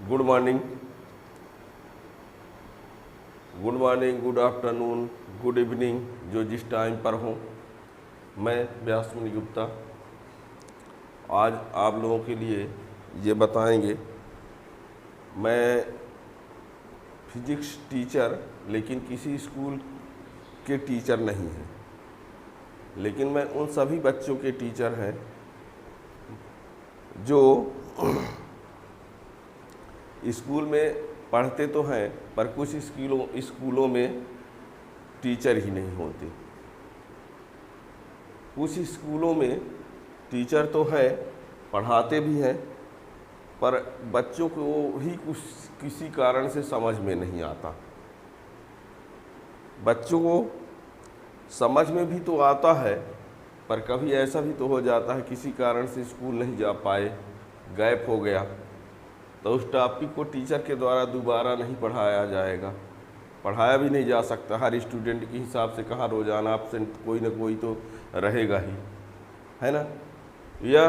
Good morning, good afternoon, good evening, जो जिस time पर हो। मैं व्यास मुनि गुप्ता आज आप लोगों के लिए ये बताएंगे। मैं फिजिक्स टीचर लेकिन किसी स्कूल के टीचर नहीं हैं, लेकिन मैं उन सभी बच्चों के टीचर हैं जो स्कूल में पढ़ते तो हैं पर कुछ स्कूलों में टीचर ही नहीं होते। कुछ स्कूलों में टीचर तो है, पढ़ाते भी हैं, पर बच्चों को ही कुछ किसी कारण से समझ में नहीं आता। बच्चों को समझ में भी तो आता है, पर कभी ऐसा भी तो हो जाता है किसी कारण से स्कूल नहीं जा पाए, गैप हो गया, तो उस टॉपिक को टीचर के द्वारा दोबारा नहीं पढ़ाया जाएगा, पढ़ाया भी नहीं जा सकता। हर स्टूडेंट के हिसाब से कहाँ रोज़ाना एब्सेंट कोई ना कोई तो रहेगा ही, है ना। या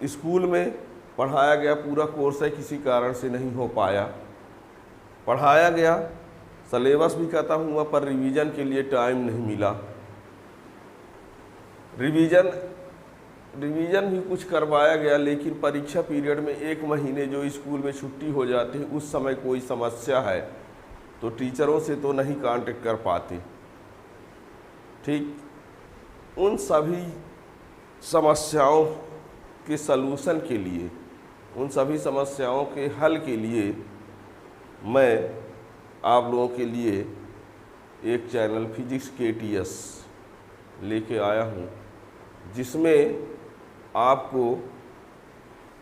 स्कूल में पढ़ाया गया पूरा कोर्स है, किसी कारण से नहीं हो पाया, पढ़ाया गया, सिलेबस भी खत्म हुआ, पर रिवीजन के लिए टाइम नहीं मिला। रिवीजन भी कुछ करवाया गया, लेकिन परीक्षा पीरियड में 1 महीने जो स्कूल में छुट्टी हो जाती है, उस समय कोई समस्या है तो टीचरों से तो नहीं कांटेक्ट कर पाते। ठीक, उन सभी समस्याओं के सलूशन के लिए, उन सभी समस्याओं के हल के लिए मैं आप लोगों के लिए एक चैनल फिजिक्स KTS लेके आया हूँ, जिसमें आपको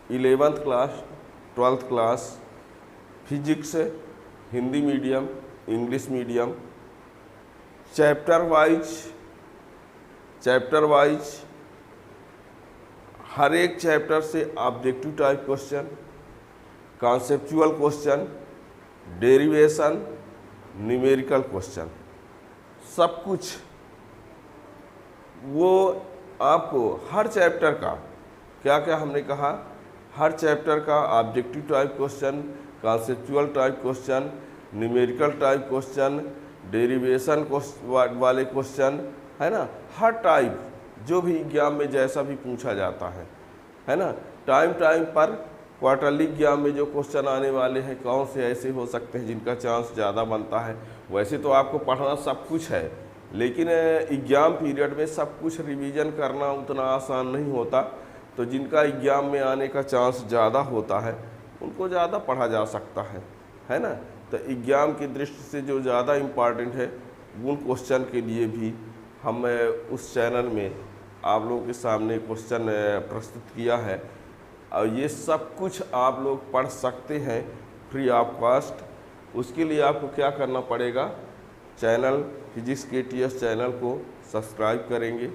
11th class 12th class physics, Hindi medium, English medium, chapter wise हर एक चैप्टर से objective type question, conceptual question, derivation, numerical question, सब कुछ वो आपको हर चैप्टर का क्या क्या हमने कहा, हर चैप्टर का objective type question, conceptual type question, numerical type question, derivation वाले क्वेश्चन, है ना। हर टाइप जो भी एग्जाम में जैसा भी पूछा जाता है ना। टाइम पर क्वार्टरली एग्जाम में जो क्वेश्चन आने वाले हैं, कौन से ऐसे हो सकते हैं जिनका चांस ज़्यादा बनता है। वैसे तो आपको पढ़ना सब कुछ है, लेकिन एग्ज़ाम पीरियड में सब कुछ रिवीजन करना उतना आसान नहीं होता, तो जिनका एग्ज़ाम में आने का चांस ज़्यादा होता है उनको ज़्यादा पढ़ा जा सकता है ना। तो एग्ज़ाम की दृष्टि से जो ज़्यादा इम्पॉर्टेंट है, उन क्वेश्चन के लिए भी हम उस चैनल में आप लोगों के सामने क्वेश्चन प्रस्तुत किया है, और ये सब कुछ आप लोग पढ़ सकते हैं फ्री ऑफ कॉस्ट। उसके लिए आपको क्या करना पड़ेगा, चैनल फिजिक्स KTS चैनल को सब्सक्राइब करेंगे।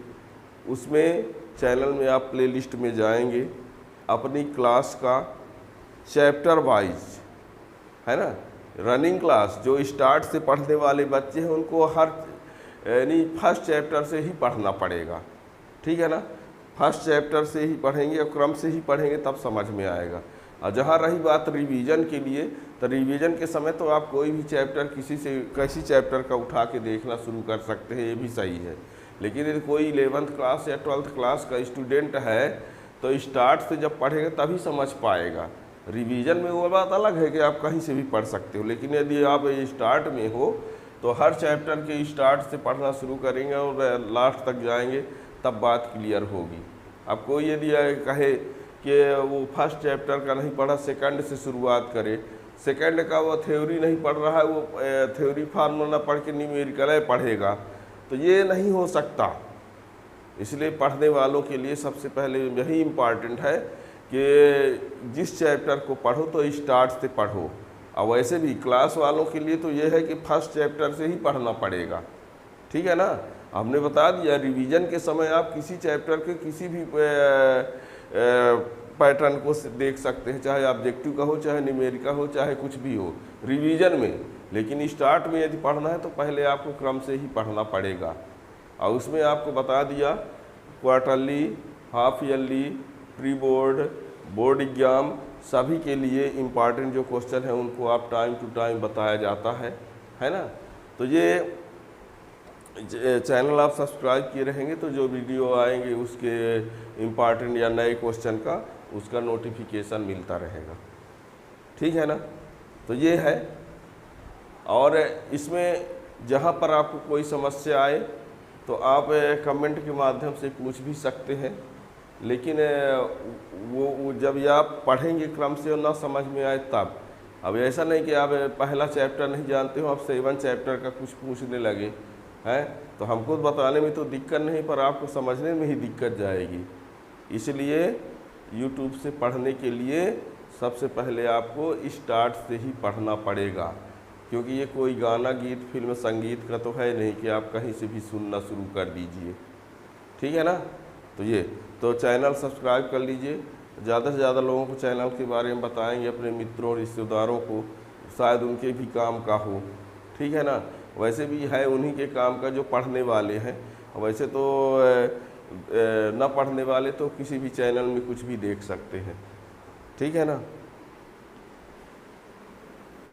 उसमें चैनल में आप प्लेलिस्ट में जाएंगे, अपनी क्लास का चैप्टर वाइज, है ना, रनिंग क्लास जो स्टार्ट से पढ़ने वाले बच्चे हैं उनको यानी फर्स्ट चैप्टर से ही पढ़ना पड़ेगा, ठीक है ना। फर्स्ट चैप्टर से ही पढ़ेंगे और क्रम से ही पढ़ेंगे, तब समझ में आएगा। और जहाँ रही बात रिवीजन के लिए, तो रिवीजन के समय तो आप कोई भी चैप्टर किसी चैप्टर का उठा के देखना शुरू कर सकते हैं, ये भी सही है। लेकिन यदि कोई 11th क्लास या 12th क्लास का स्टूडेंट है तो स्टार्ट से जब पढ़ेगा तभी समझ पाएगा। रिवीजन में वो बात अलग है कि आप कहीं से भी पढ़ सकते हो, लेकिन यदि आप स्टार्ट में हो तो हर चैप्टर के स्टार्ट से पढ़ना शुरू करेंगे और लास्ट तक जाएंगे, तब बात क्लियर होगी। अब कोई यदि कहे कि वो फर्स्ट चैप्टर का नहीं पढ़ा, सेकंड से शुरुआत करे, सेकंड का वो थ्योरी नहीं पढ़ रहा है, वो थ्योरी फार्मूला पढ़ के न्यूमेरिकल पढ़ेगा, तो ये नहीं हो सकता। इसलिए पढ़ने वालों के लिए सबसे पहले यही इम्पॉर्टेंट है कि जिस चैप्टर को पढ़ो तो स्टार्ट से पढ़ो। और वैसे भी क्लास वालों के लिए तो ये है कि फर्स्ट चैप्टर से ही पढ़ना पड़ेगा, ठीक है ना। हमने बता दिया रिवीजन के समय आप किसी चैप्टर के किसी भी पैटर्न को देख सकते हैं, चाहे ऑब्जेक्टिव का हो, चाहे न्यूमेरिकल हो, चाहे कुछ भी हो रिवीजन में। लेकिन स्टार्ट में यदि पढ़ना है तो पहले आपको क्रम से ही पढ़ना पड़ेगा। और उसमें आपको बता दिया quarterly, half yearly, pre board, board exam, सभी के लिए इम्पॉर्टेंट जो क्वेश्चन है उनको आप टाइम टू टाइम बताया जाता है ना। तो ये चैनल आप सब्सक्राइब किए रहेंगे तो जो वीडियो आएंगे उसके इम्पॉर्टेंट या नए क्वेश्चन का उसका नोटिफिकेशन मिलता रहेगा, ठीक है ना। तो ये है, और इसमें जहाँ पर आपको कोई समस्या आए तो आप कमेंट के माध्यम से पूछ भी सकते हैं, लेकिन वो जब ये आप पढ़ेंगे क्रम से और ना समझ में आए तब। अब ऐसा नहीं कि आप पहला चैप्टर नहीं जानते हो, आप 7 चैप्टर का कुछ पूछने लगे हैं तो हमको बताने में तो दिक्कत नहीं, पर आपको समझने में ही दिक्कत जाएगी। इसलिए YouTube से पढ़ने के लिए सबसे पहले आपको स्टार्ट से ही पढ़ना पड़ेगा, क्योंकि ये कोई गाना, गीत, फिल्म, संगीत का तो है नहीं कि आप कहीं से भी सुनना शुरू कर दीजिए, ठीक है ना। तो ये तो चैनल सब्सक्राइब कर लीजिए, ज़्यादा से ज़्यादा लोगों को चैनल के बारे में बताएंगे, अपने मित्रों रिश्तेदारों को, शायद उनके भी काम का हो, ठीक है ना। वैसे भी है उन्हीं के काम का जो पढ़ने वाले हैं, वैसे तो न पढ़ने वाले तो किसी भी चैनल में कुछ भी देख सकते हैं, ठीक है ना।